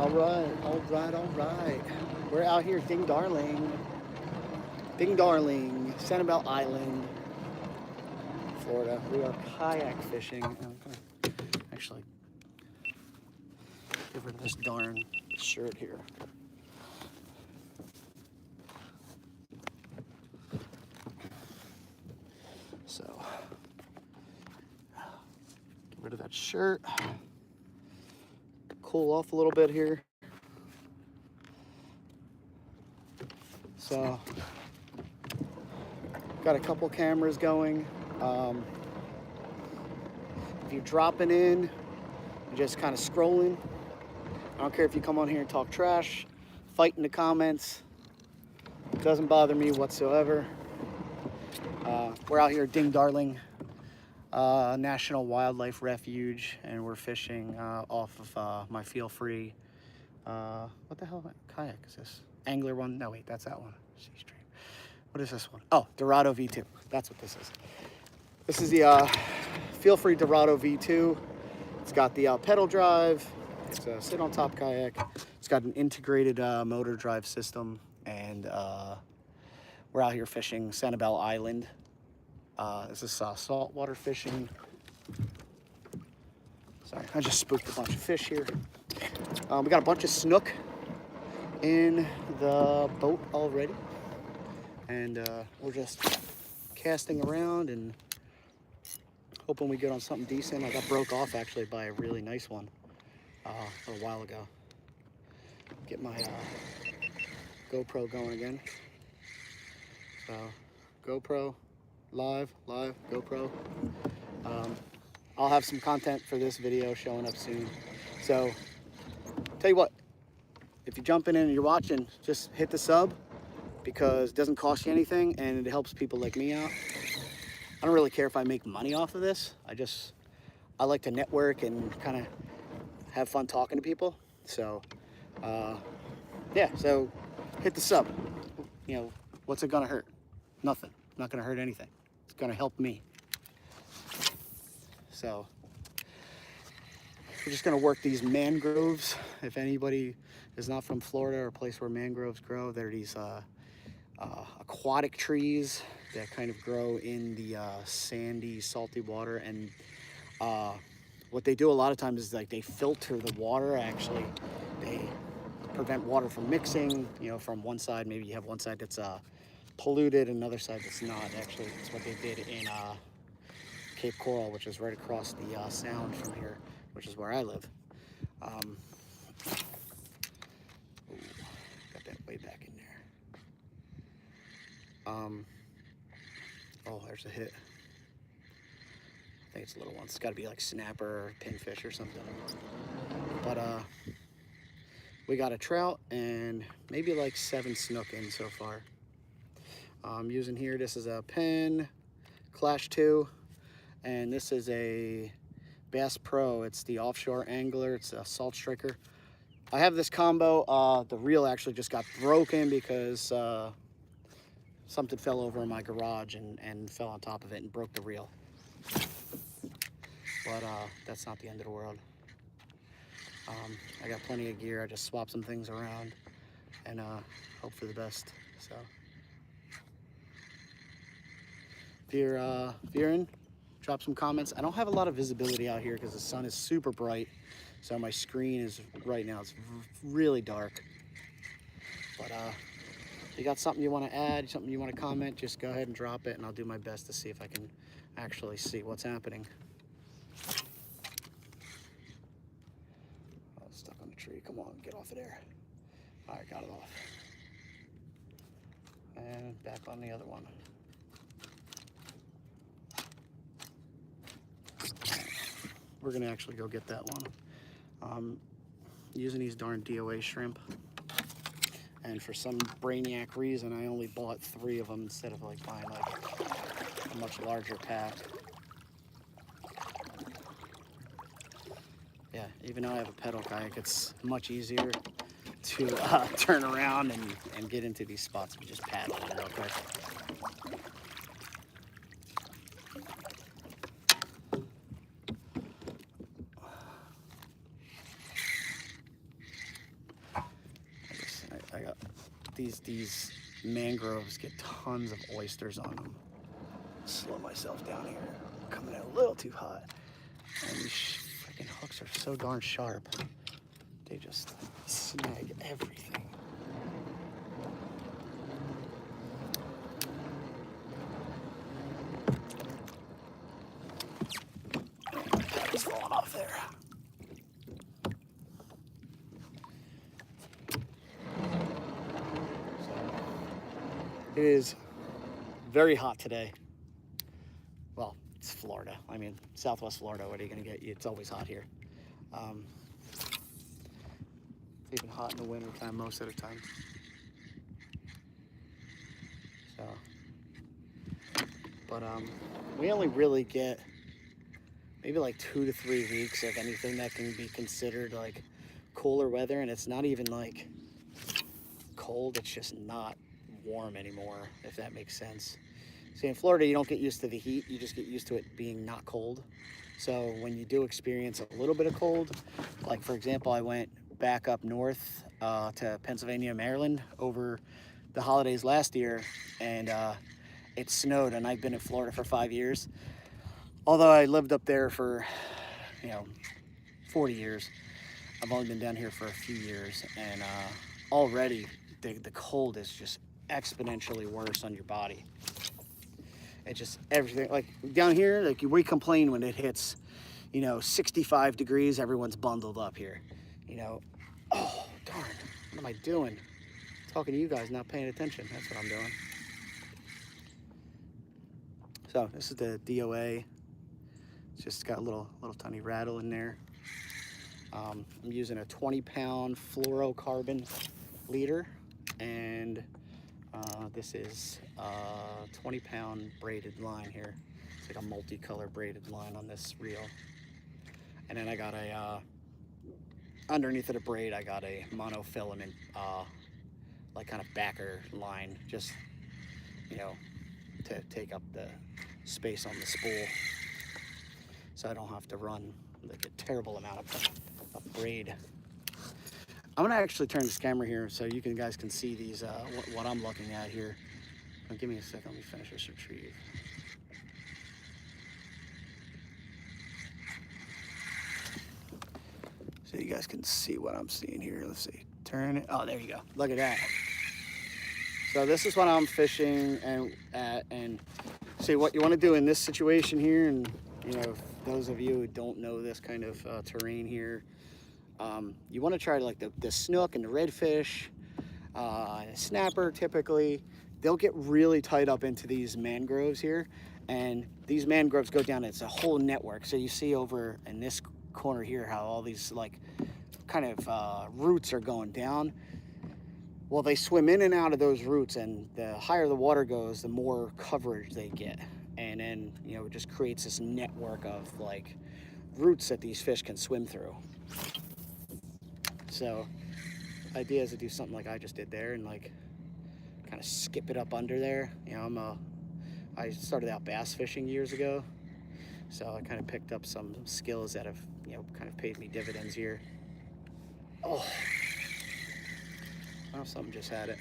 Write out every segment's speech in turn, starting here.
All right, all right, all right. We're out here, Ding Darling, Sanibel Island, Florida. We are kayak fishing. I'm gonna actually get rid of this darn shirt here. So, get rid of that shirt. Cool off a little bit here. So, got a couple cameras going. If you're dropping in, you're just kind of scrolling. I don't care if you come on here and talk trash, fight in the comments. It doesn't bother me whatsoever. We're out here, Ding Darling National Wildlife Refuge, and we're fishing off of my Feel Free. What the hell kayak is this? Angler one? No, wait, that's that one. Seastream. What is this one? Oh, Dorado V2. That's what this is. This is the Feel Free Dorado V2. It's got the pedal drive. It's a sit on top kayak. It's got an integrated motor drive system, and we're out here fishing Sanibel Island. This is saltwater fishing. Sorry, I just spooked a bunch of fish here. We got a bunch of snook in the boat already, and we're just casting around and hoping we get on something decent. I got broke off actually by a really nice one a little while ago. Get my GoPro going again. So GoPro, live, GoPro. I'll have some content for this video showing up soon. So tell you what, if you're jumping in and you're watching, just hit the sub, because it doesn't cost you anything and it helps people like me out. I don't really care if I make money off of this. I like to network and kind of have fun talking to people. So yeah, so hit the sub. You know, what's it gonna hurt? Nothing. Not gonna hurt anything. It's gonna help me. So we're just gonna work these mangroves. If anybody is not from Florida or a place where mangroves grow, they're these aquatic trees that kind of grow in the sandy, salty water. And what they do a lot of times is like they filter the water. Actually, they prevent water from mixing. You know, from one side, maybe you have one side that's polluted, another side that's not. Actually, it's what they did in Cape Coral, which is right across the sound from here, which is where I live. Ooh, got that way back in there. Oh, there's a hit. I think it's a little one. It's got to be like snapper or pinfish or something. But we got a trout and maybe like 7 snook in so far. I'm using here, this is a Penn Clash 2, and this is a Bass Pro. It's the offshore angler. It's a salt striker. I have this combo. The reel actually just got broken because something fell over in my garage and fell on top of it and broke the reel. But that's not the end of the world. I got plenty of gear. I just swapped some things around and hope for the best. So if you're in, drop some comments. I don't have a lot of visibility out here because the sun is super bright. So my screen is right now, it's really dark. But if you got something you want to add, something you want to comment, just go ahead and drop it, and I'll do my best to see if I can actually see what's happening. Oh, it's stuck on the tree. Come on, get off of there. All right, got it off. And back on the other one. We're gonna actually go get that one. Using these darn DOA shrimp. And for some brainiac reason, I only bought 3 of them instead of like buying like a much larger pack. Yeah, even though I have a pedal kayak, it's much easier to turn around and get into these spots if you just paddle in real quick. these mangroves get tons of oysters on them. Slow myself down here. I'm coming out a little too hot. And these freaking hooks are so darn sharp. They just snag everything. That was falling off there. It is very hot today. Well, it's Florida. I mean, Southwest Florida, what are you gonna get? It's always hot here. It's even hot in the winter time most of the time. So, but we only really get maybe like 2 to 3 weeks of anything that can be considered like cooler weather, and it's not even like cold, it's just not warm anymore, if that makes sense. See, in Florida, you don't get used to the heat, you just get used to it being not cold. So when you do experience a little bit of cold, like for example, I went back up north to Pennsylvania, Maryland over the holidays last year, and it snowed, and I've been in Florida for 5 years. Although I lived up there for, 40 years, I've only been down here for a few years, and already the cold is just exponentially worse on your body. It's just everything, like down here, like we complain when it hits, 65 degrees, everyone's bundled up here, Oh, darn, what am I doing? Talking to you guys, not paying attention, that's what I'm doing. So this is the DOA. It's just got a little tiny rattle in there. I'm using a 20-pound fluorocarbon leader, and this is a 20-pound braided line here. It's like a multicolor braided line on this reel. And then I got a, underneath of the braid, I got a monofilament, like kind of backer line, just, to take up the space on the spool, so I don't have to run like a terrible amount of braid. I'm gonna actually turn this camera here so you guys can see these, what I'm looking at here. Give me a second, let me finish this retrieve. So you guys can see what I'm seeing here. Let's see, turn it, oh, there you go, look at that. So this is what I'm fishing and see what you want to do in this situation here. And those of you who don't know this kind of terrain here, you want to try like the snook and the redfish, and snapper. Typically they'll get really tight up into these mangroves here, and these mangroves go down, it's a whole network. So you see over in this corner here how all these like kind of roots are going down. Well, they swim in and out of those roots, and the higher the water goes, the more coverage they get. And then, it just creates this network of like roots that these fish can swim through. So the idea is to do something like I just did there and like kind of skip it up under there. I started out bass fishing years ago, so I kind of picked up some skills that have, kind of paid me dividends here. Oh. Oh, something just had it.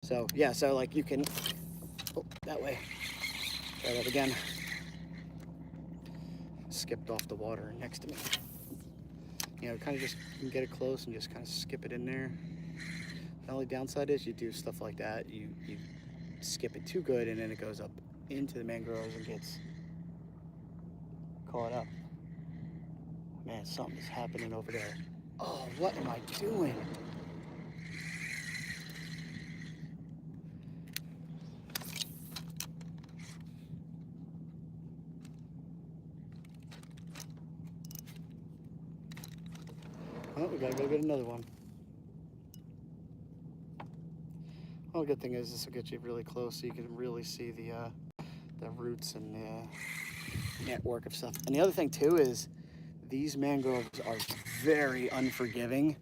So yeah, so like you can, that way, try that again. Skipped off the water next to me. Kind of just you can get it close and just kind of skip it in there. The only downside is you do stuff like that, you skip it too good, and then it goes up into the mangroves and gets caught up. Man, something's happening over there. Oh, what am I doing? Oh, we gotta go get another one. Well, the good thing is this will get you really close so you can really see the roots and the network of stuff. And the other thing too is these mangroves are very unforgiving.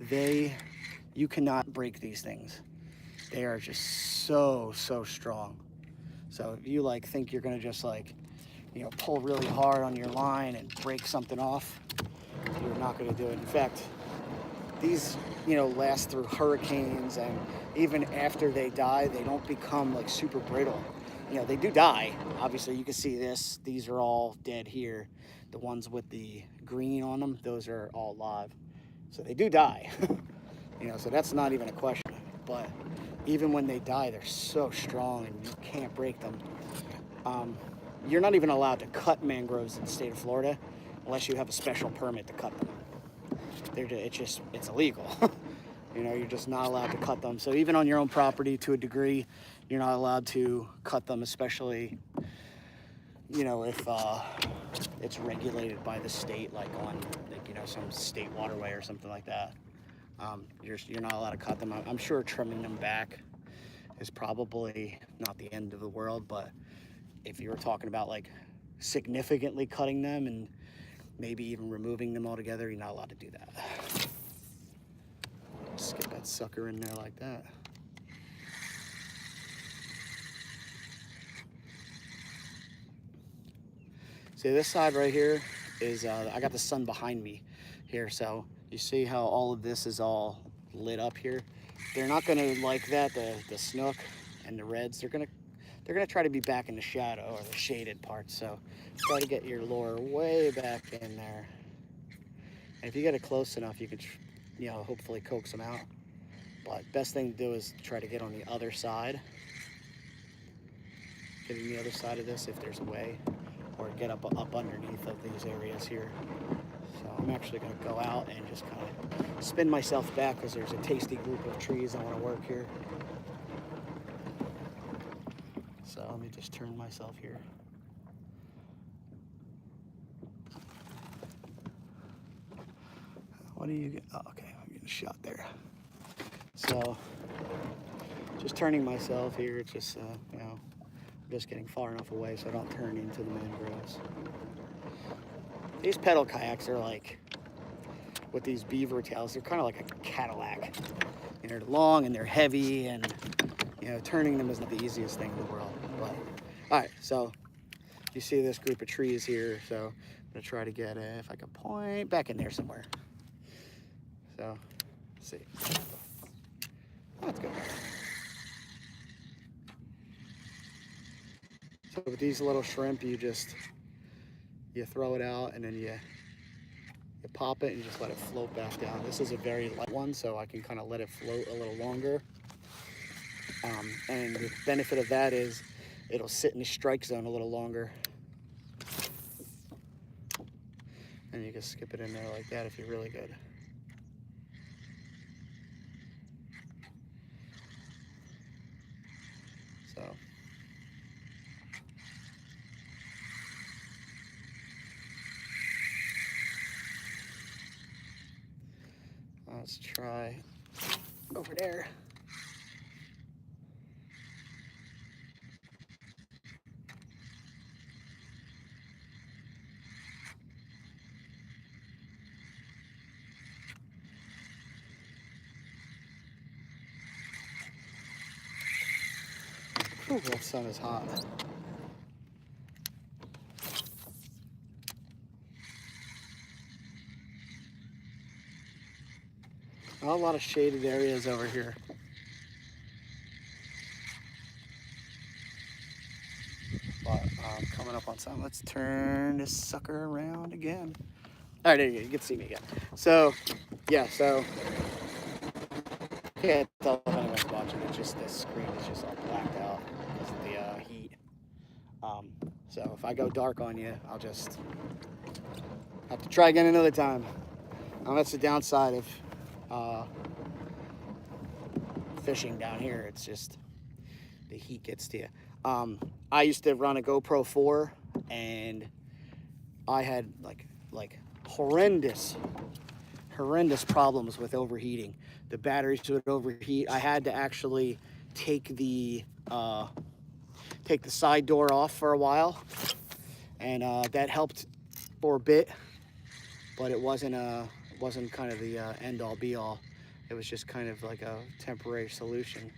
You cannot break these things. They are just so strong. So if you like think you're gonna just like, pull really hard on your line and break something off, you're not gonna do it. In fact, these, you know, last through hurricanes, and even after they die, they don't become like super brittle. You know, they do die. Obviously, you can see this. These are all dead here. The ones with the green on them, those are all live. So they do die. You know, so that's not even a question. But even when they die, they're so strong and you can't break them. You're not even allowed to cut mangroves in the state of Florida unless you have a special permit to cut them. It's illegal. You know, you're just not allowed to cut them. So even on your own property, to a degree, you're not allowed to cut them, especially, you know, if it's regulated by the state, like on, like, you know, some state waterway or something like that. You're not allowed to cut them. I'm sure trimming them back is probably not the end of the world, but if you were talking about like significantly cutting them and maybe even removing them altogether, you're not allowed to do that. Just get that sucker in there like that. See, this side right here is, I got the sun behind me here, so you see how all of this is all lit up here? They're not gonna like that, the snook and the reds. They're gonna try to be back in the shadow or the shaded parts, so try to get your lure way back in there. And if you get it close enough, you can, you know, hopefully coax them out. But best thing to do is try to get on the other side. Get on the other side of this if there's a way, or get up underneath of these areas here. So I'm actually going to go out and just kind of spin myself back because there's a tasty group of trees I want to work here. So let me just turn myself here. What do you get? Oh, okay, I'm getting a shot there. So just turning myself here, it's just, you know, I'm just getting far enough away so I don't turn into the mangroves. These pedal kayaks are like, with these beaver tails, they're kind of like a Cadillac. And they're long and they're heavy, and, you know, turning them isn't the easiest thing in the world. But, all right, so you see this group of trees here, so I'm gonna try to get it, if I can point back in there somewhere. So, let's see. That's good. So with these little shrimp, you throw it out and then you pop it and just let it float back down. This is a very light one, so I can kind of let it float a little longer. And the benefit of that is it'll sit in the strike zone a little longer. And you can skip it in there like that if you're really good. So. Let's try over there. Ooh, that sun is hot. A lot of shaded areas over here. But coming up on some. Let's turn this sucker around again. All right, there you go. You can see me again. So, yeah, so can't tell if anyone's watching. It's just this screen is just all blacked out because of the heat. So if I go dark on you, I'll just have to try again another time. That's the downside of fishing down here. It's just the heat gets to you. I used to run a GoPro 4, and I had like horrendous problems with overheating. The batteries would overheat. I had to actually take the side door off for a while, and that helped for a bit, but it wasn't kind of the end all be all. It was just kind of like a temporary solution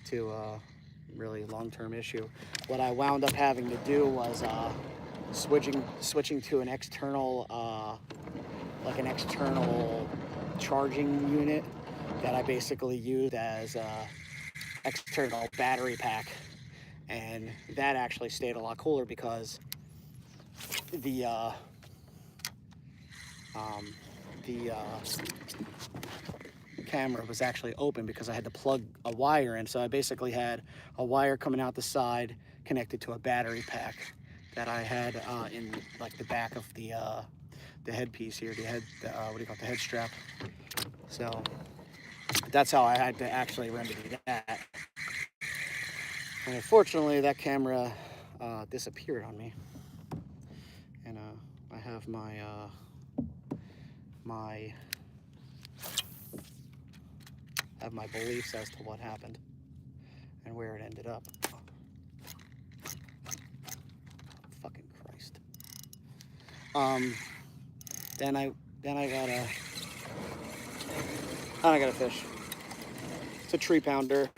to a really long-term issue. What I wound up having to do was switching to an external charging unit that I basically used as a external battery pack, and that actually stayed a lot cooler because the camera was actually open because I had to plug a wire in. So I basically had a wire coming out the side connected to a battery pack that I had in like the back of the headpiece here, the head, what do you call it, the head strap. So that's how I had to actually remedy that. And unfortunately, that camera disappeared on me. And I have my beliefs as to what happened and where it ended up. Fucking Christ. Then I got a fish. It's a 3-pounder.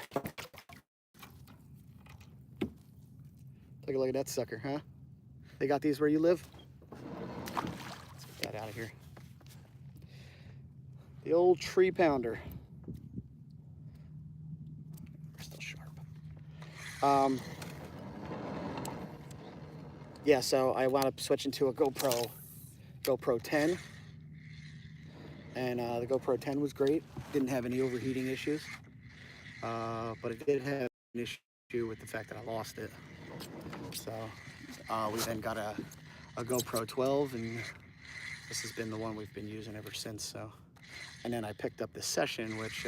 Take a look at that sucker, huh? They got these where you live? Let's get that out of here. The old 3-pounder. We're still sharp. Yeah, so I wound up switching to a GoPro 10. And the GoPro 10 was great. Didn't have any overheating issues. But it did have an issue with the fact that I lost it. So we then got a GoPro 12, and this has been the one we've been using ever since. So, and then I picked up this Session, which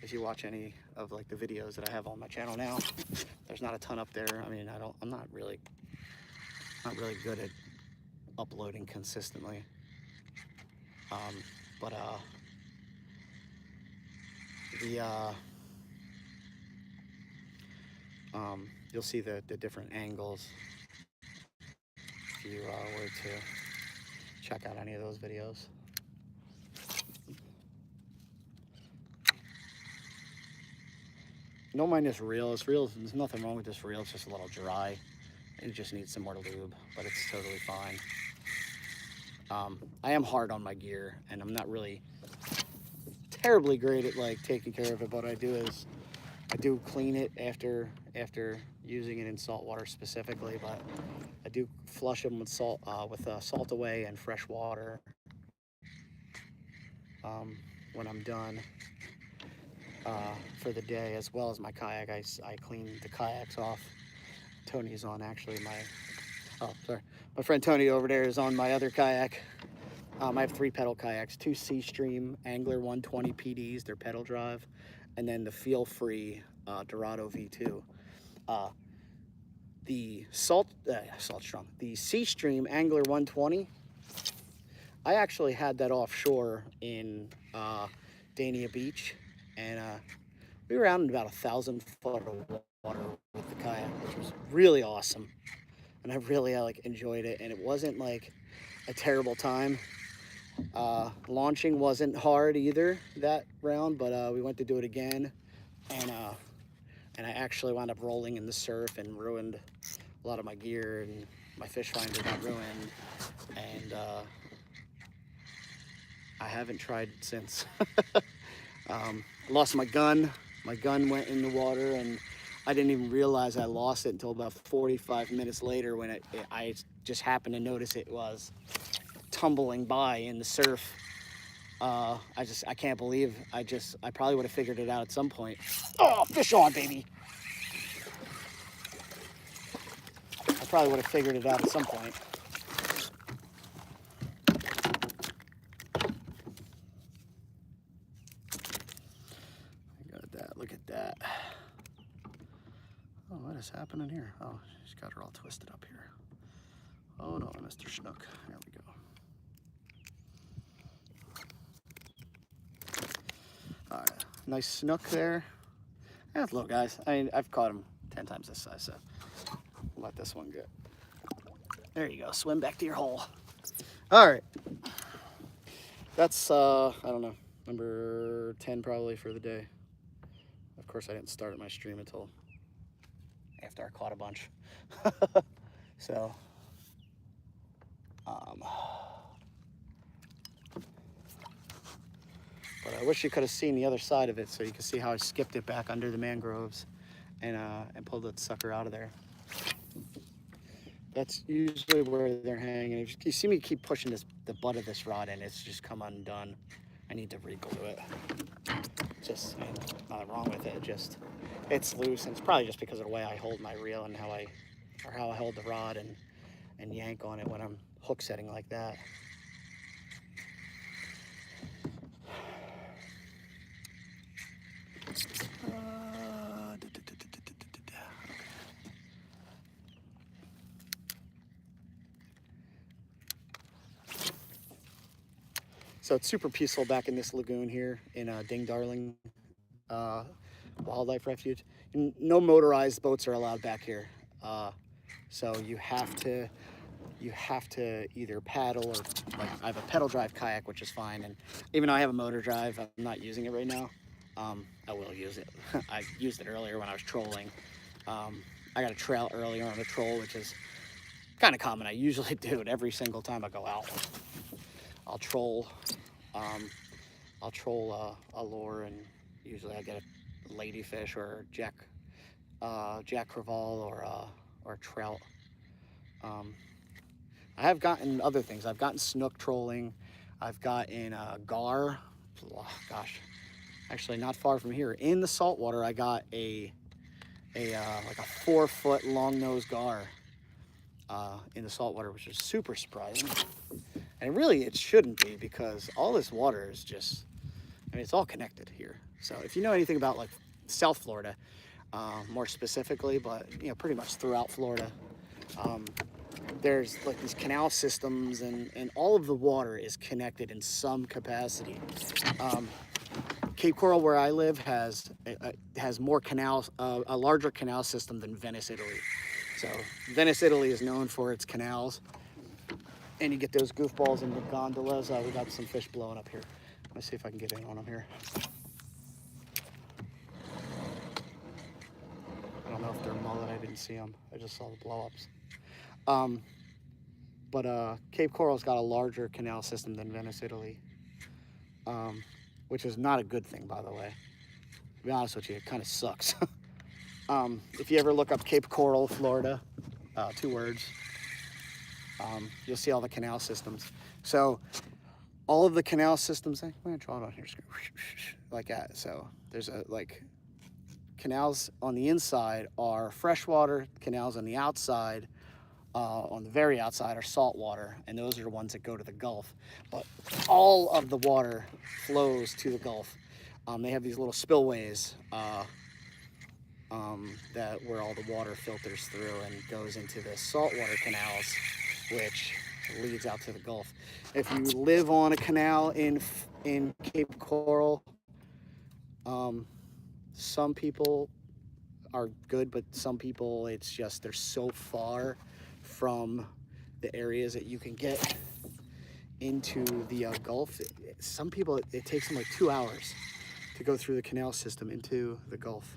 if you watch any of like the videos that I have on my channel now, there's not a ton up there. I mean, I'm not really good at uploading consistently. But you'll see the different angles if you were to check out any of those videos. Don't mind this reel. This reel, there's nothing wrong with this reel. It's just a little dry. It just needs some more lube, but it's totally fine. I am hard on my gear, and I'm not really terribly great at like taking care of it. But what I do is I do clean it after using it in salt water specifically. But I do flush them with salt away and fresh water when I'm done for the day, as well as my kayak. I clean the kayaks off. Tony's on actually my friend Tony over there is on my other kayak. I have 3 pedal kayaks, 2 Seastream Angler 120 PDs, they're pedal drive, and then the Feel Free Dorado V2. The the Seastream Angler 120, I actually had that offshore in Dania Beach, and we were out in about 1,000 foot of water with the kayak, which was really awesome, and I really enjoyed it, and it wasn't like a terrible time. Launching wasn't hard either that round, but we went to do it again, and I actually wound up rolling in the surf and ruined a lot of my gear, and my fish finder got ruined, and I haven't tried it since. Lost my gun. My gun went in the water, and I didn't even realize I lost it until about 45 minutes later when I just happened to notice it was tumbling by in the surf. I can't believe I probably would have figured it out at some point. Oh, fish on, baby. I probably would have figured it out at some point. Look at that. Oh, what is happening here? Oh, she's got her all twisted up here. Oh no, Mr. Snook. There we go. All right, nice snook there. That's little guys. I mean, I've caught them 10 times this size, so we'll let this one go. There you go. Swim back to your hole. All right. That's I don't know, number 10 probably for the day. Of course, I didn't start my stream until after I caught a bunch. So, But I wish you could have seen the other side of it, so you could see how I skipped it back under the mangroves and pulled that sucker out of there. That's usually where they're hanging. If you see me keep pushing the butt of this rod in, it's just come undone. I need to re-glue it. Just, I mean, nothing wrong with it. Just, it's loose, and it's probably just because of the way I hold my reel and how I hold the rod and yank on it when I'm hook setting like that. So it's super peaceful back in this lagoon here in Ding Darling Wildlife Refuge. No motorized boats are allowed back here. So you have to either paddle or, like, I have a pedal drive kayak, which is fine. And even though I have a motor drive, I'm not using it right now. I will use it. I used it earlier when I was trolling. I got a trail earlier on a troll, which is kind of common. I usually do it every single time I go out. I'll troll a lure, and usually I get a ladyfish or Jack crevalle or trout. I have gotten other things. I've gotten snook trolling. I've gotten gar. Oh, gosh, actually not far from here in the saltwater. I got like a 4-foot long nose gar in the saltwater, which is super surprising. And really, it shouldn't be, because all this water is just, I mean, it's all connected here. So if you know anything about, like, South Florida, more specifically, but, you know, pretty much throughout Florida, there's, like, these canal systems, and all of the water is connected in some capacity. Cape Coral, where I live, has more canals, a larger canal system than Venice, Italy. So Venice, Italy is known for its canals. And you get those goofballs in the gondolas. We got some fish blowing up here. Let me see if I can get in on them here. I don't know if they're mullet. I didn't see them. I just saw the blow-ups. But Cape Coral's got a larger canal system than Venice, Italy, which is not a good thing, by the way. To be honest with you, it kind of sucks. If you ever look up Cape Coral, Florida, 2 words, you'll see all the canal systems. So all of the canal systems, I'm gonna draw it on here, like that. So there's canals on the inside are freshwater, canals on the outside, on the very outside, are saltwater, and those are the ones that go to the Gulf. But all of the water flows to the Gulf. They have these little spillways that where all the water filters through and goes into the saltwater canals, which leads out to the Gulf. If you live on a canal in Cape Coral, some people are good, but some people, it's just, they're so far from the areas that you can get into the Gulf. Some people, it takes them like 2 hours to go through the canal system into the Gulf.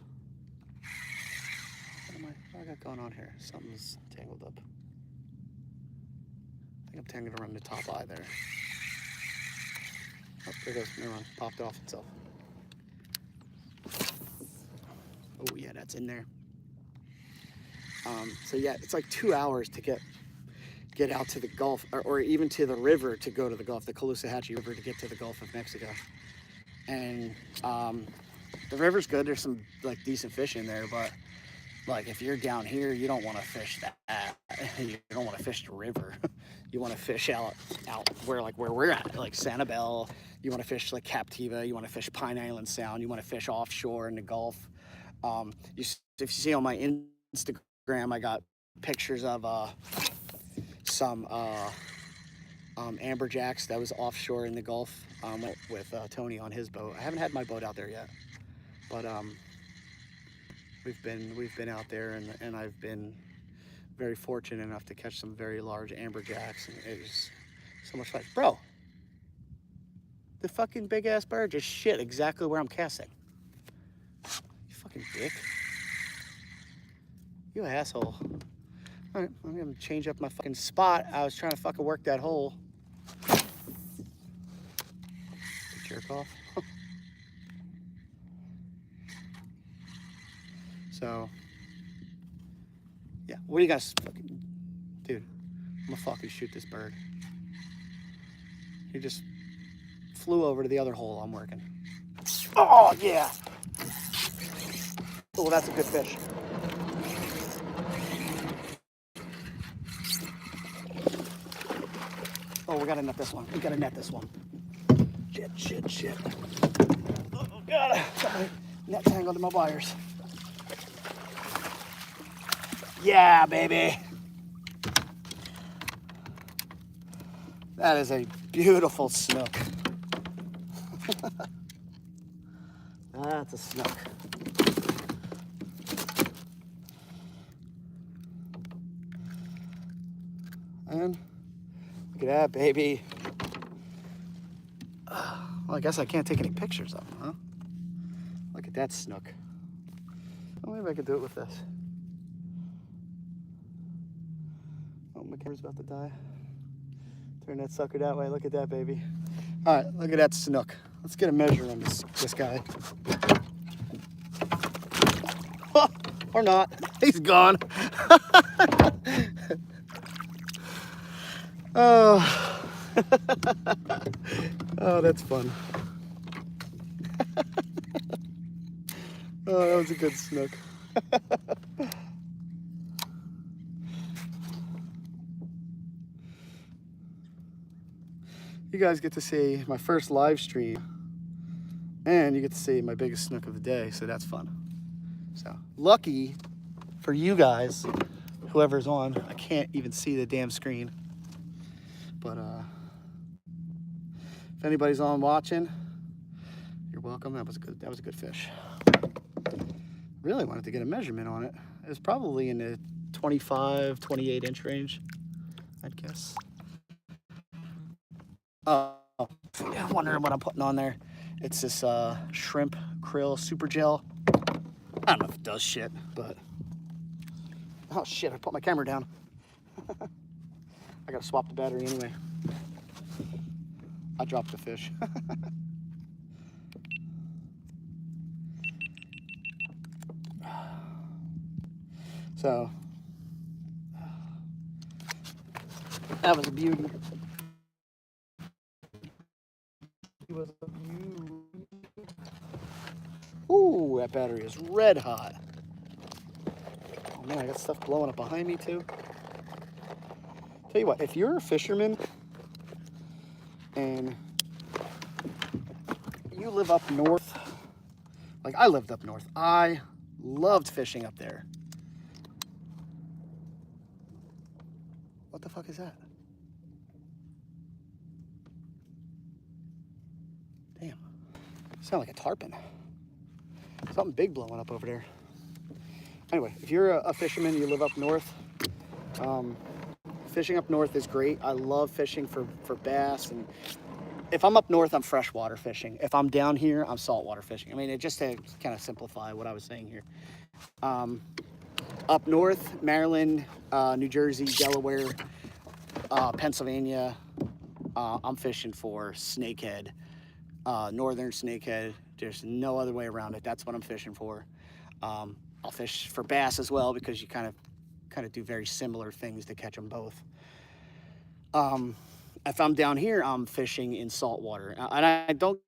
What I got going on here? Something's tangled up. I think I'm tangled around the top eye there. Oh, there it goes. Never mind. Popped off itself. Oh yeah, that's in there. So yeah, it's like 2 hours to get out to the Gulf, or even to the river to go to the Gulf, the Caloosahatchee River, to get to the Gulf of Mexico. And the river's good. There's some, like, decent fish in there, but, like, if you're down here, you don't want to fish that. You don't want to fish the river. You want to fish out where we're at, like Sanibel. You want to fish like Captiva. You want to fish Pine Island Sound. You want to fish offshore in the Gulf. If you see on my Instagram, I got pictures of some amberjacks that was offshore in the Gulf with Tony on his boat. I haven't had my boat out there yet, but we've been out there, and I've been very fortunate enough to catch some very large amberjacks, and it was so much fun. Bro, the fucking big ass bird just shit exactly where I'm casting. You fucking dick. You asshole. All right, I'm gonna change up my fucking spot. I was trying to fucking work that hole. Jerk off. So, yeah. What do you guys fucking... Dude, I'm gonna fucking shoot this bird. He just flew over to the other hole I'm working. Oh, yeah. Oh, that's a good fish. Oh, we gotta net this one. We gotta net this one. Shit. Oh, God. Got my net tangled in my wires. Yeah, baby. That is a beautiful snook. That's a snook. And look at that, baby. Well, I guess I can't take any pictures of them, huh? Look at that snook. Well, maybe I could do it with this. Oh, my camera's about to die. Turn that sucker that way. Look at that, baby. All right, look at that snook. Let's get a measure on this guy. Or not. He's gone. Oh. Oh, that's fun. Oh, that was a good snook. You guys get to see my first live stream, and you get to see my biggest snook of the day, so that's fun. So, lucky for you guys, whoever's on, I can't even see the damn screen. But if anybody's on watching, you're welcome. That was a good fish. Really wanted to get a measurement on it. It was probably in the 25, 28 inch range, I'd guess. Oh, yeah, I'm wondering what I'm putting on there. It's this shrimp krill super gel. I don't know if it does shit, but... Oh shit, I put my camera down. I gotta swap the battery anyway. I dropped the fish. So, that was a beauty. It was a beauty. Ooh, that battery is red hot. Oh man, I got stuff blowing up behind me too. Tell you what, if you're a fisherman and you live up north, like I lived up north, I loved fishing up there. What the fuck is that? Damn. Sound like a tarpon. Something big blowing up over there. Anyway, if you're a fisherman, you live up north, fishing up north is great. I love fishing for bass. And if I'm up north, I'm freshwater fishing. If I'm down here, I'm saltwater fishing. I mean, it just to kind of simplify what I was saying here. Up north, Maryland, New Jersey, Delaware, Pennsylvania, I'm fishing for snakehead, northern snakehead. There's no other way around it. That's what I'm fishing for. I'll fish for bass as well because you kind of do very similar things to catch them both. If I'm down here, I'm fishing in saltwater, and I don't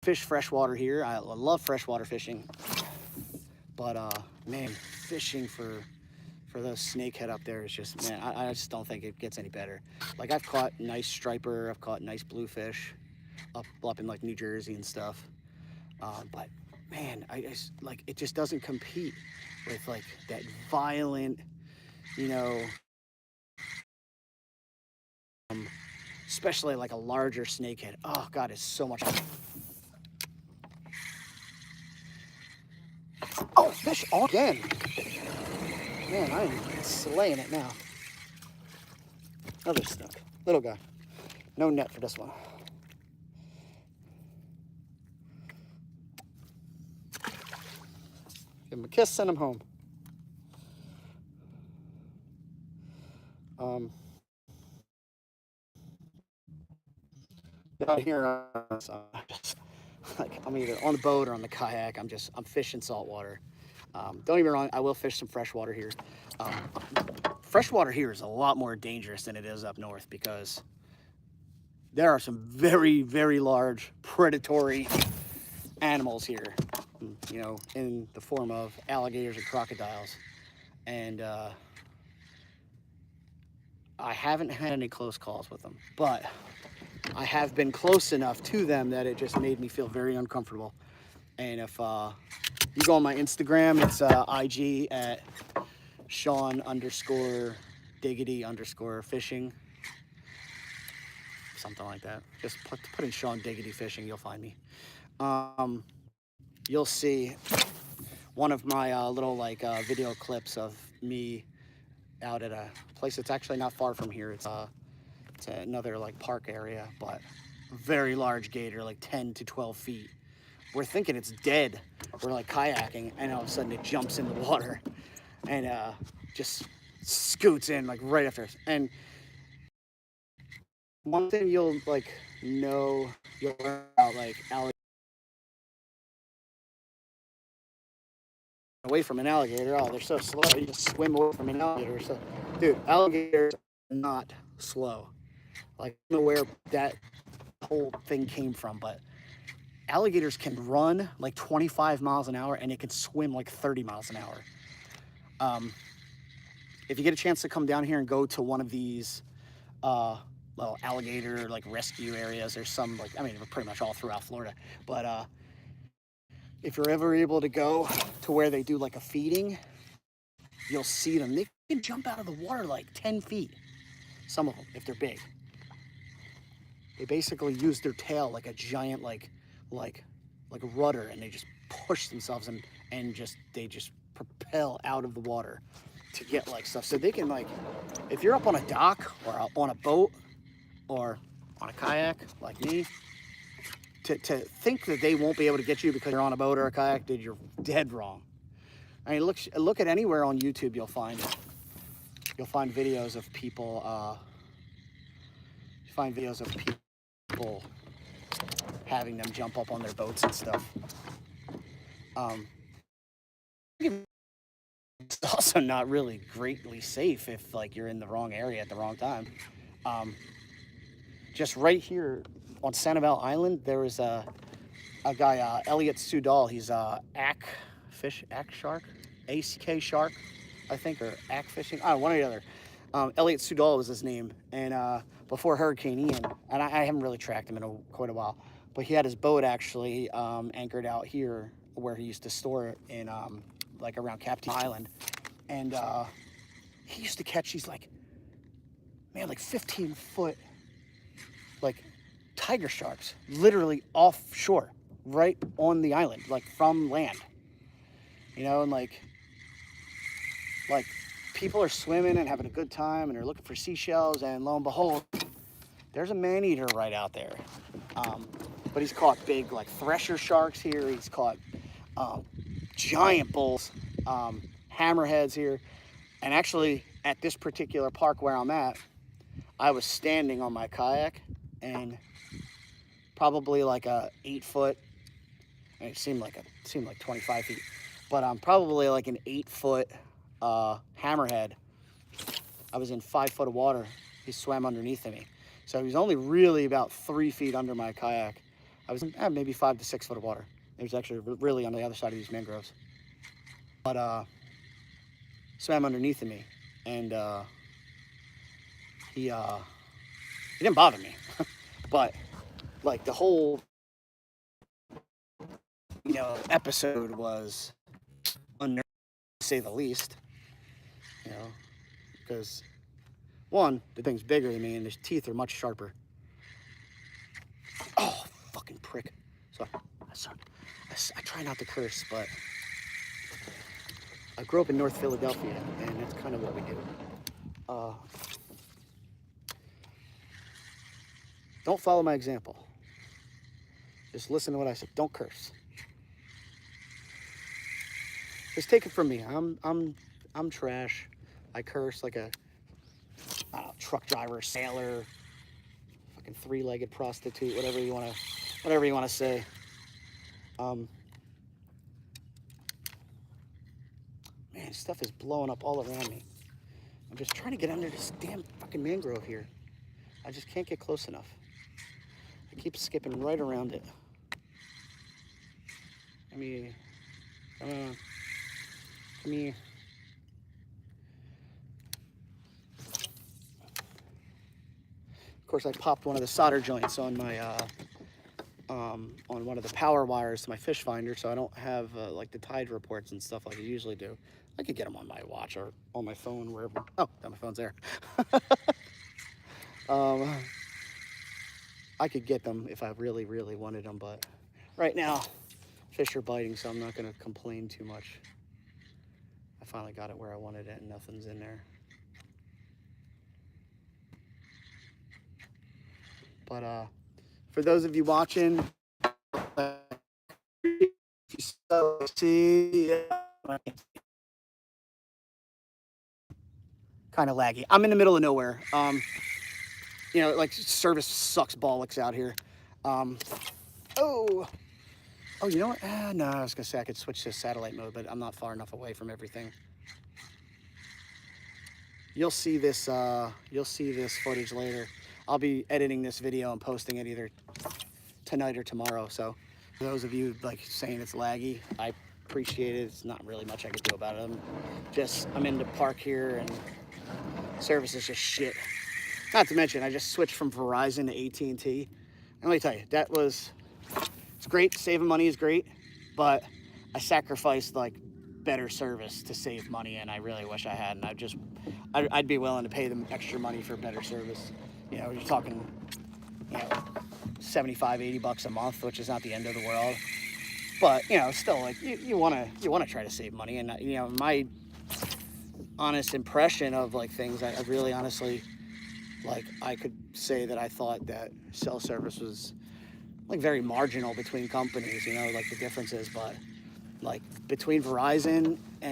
fish freshwater here. I love freshwater fishing, but man, fishing for those snakehead up there is just, man, I just don't think it gets any better. Like I've caught nice striper, I've caught nice bluefish up in like New Jersey and stuff, but man, like it just doesn't compete with like that violent, you know, especially like a larger snakehead. Oh God, it's so much. Oh, fish again. Man, I'm slaying it now. Another snook, little guy. No net for this one. Give him a kiss, send him home. Down here, just, like I'm either on the boat or on the kayak. I'm fishing saltwater. Don't get me wrong, I will fish some freshwater here. Um, Freshwater here is a lot more dangerous than it is up north because there are some very, very large predatory animals here, you know, in the form of alligators and crocodiles. And I haven't had any close calls with them, but I have been close enough to them that it just made me feel very uncomfortable. And if you go on my Instagram, it's IG at Shaun _Diggity _Fishing, something like that. Just put in Shaun Diggity Fishing, you'll find me. You'll see one of my little like video clips of me out at a place that's actually not far from here. It's another like park area, but very large gator, like 10 to 12 feet. We're thinking it's dead. We're like kayaking, and all of a sudden it jumps in the water and just scoots in like right after us. And one thing you'll like know, you'll learn about like alligators away from an alligator. Oh, they're so slow. You just swim away from an alligator. So, dude, alligators are not slow. Like, I don't know where that whole thing came from, but alligators can run like 25 miles an hour and it can swim like 30 miles an hour. If you get a chance to come down here and go to one of these little alligator like rescue areas, there's some like, I mean, pretty much all throughout Florida, but if you're ever able to go to where they do like a feeding, you'll see them. They can jump out of the water like 10 feet. Some of them, if they're big. They basically use their tail like a giant like a rudder, and they just push themselves and they just propel out of the water to get like stuff. So they can like, if you're up on a dock or on a boat or on a kayak like me, to think that they won't be able to get you because you're on a boat or a kayak, dude, you're dead wrong. I mean, look at anywhere on YouTube, you'll find videos of people having them jump up on their boats and stuff. It's also not really greatly safe if like you're in the wrong area at the wrong time. Just right here on Sanibel Island, there was a guy, Elliot Sudal. He's ack shark, ACK shark, I think, or ack fishing. One or the other. Elliot Sudal was his name, and before Hurricane Ian, and I haven't really tracked him in quite a while, but he had his boat actually anchored out here where he used to store it in like around Captain Island, and he used to catch these like 15-foot like tiger sharks literally offshore, right on the island, like from land, you know, and like people are swimming and having a good time and they're looking for seashells, and lo and behold, there's a man-eater right out there. But he's caught big like thresher sharks here. He's caught giant bulls, hammerheads here. And actually at this particular park where I'm at, I was standing on my kayak, and probably like a 8-foot, it seemed like 25 feet, but probably like an 8-foot hammerhead. I was in 5 foot of water. He swam underneath of me. So he was only really about 3 feet under my kayak. I was in maybe 5 to 6 foot of water. It was actually really on the other side of these mangroves. But swam underneath of me, and he didn't bother me. But like the whole episode was unnerving, to say the least. You know, because one, the thing's bigger than me, and his teeth are much sharper. Oh, fucking prick! So I try not to curse, but I grew up in North Philadelphia, and that's kind of what we do. Don't follow my example. Just listen to what I said. Don't curse. Just take it from me. I'm trash. I curse like a truck driver, sailor, fucking 3-legged prostitute, whatever you want to say. Man, stuff is blowing up all around me. I'm just trying to get under this damn fucking mangrove here. I just can't get close enough. I keep skipping right around it. Come here. Come on. Come here. Of course, I popped one of the solder joints on my on one of the power wires to my fish finder, so I don't have like the tide reports and stuff like I usually do. I could get them on my watch or on my phone, wherever. Oh, my phone's there. I could get them if I really, really wanted them, but right now, fish are biting, so I'm not going to complain too much. I finally got it where I wanted it, and nothing's in there. But for those of you watching, if you see, kind of laggy. I'm in the middle of nowhere. You know, like service sucks bollocks out here. Oh, you know what? No, I was gonna say I could switch to satellite mode, but I'm not far enough away from everything. You'll see this footage later. I'll be editing this video and posting it either tonight or tomorrow. So for those of you like saying it's laggy, I appreciate it. It's not really much I could do about it. I'm in the park here and service is just shit. Not to mention, I just switched from Verizon to AT&T. And let me tell you, it's great. Saving money is great, but I sacrificed like better service to save money, and I really wish I hadn't. I'd be willing to pay them extra money for better service. You know, you're talking, you know, $75, $80 a month, which is not the end of the world. But, you know, still, like, you wanna try to save money. And, you know, my honest impression of, like, things, I really honestly, like, I could say that I thought that cell service was, like, very marginal between companies, you know, like, the differences. But, like, between Verizon and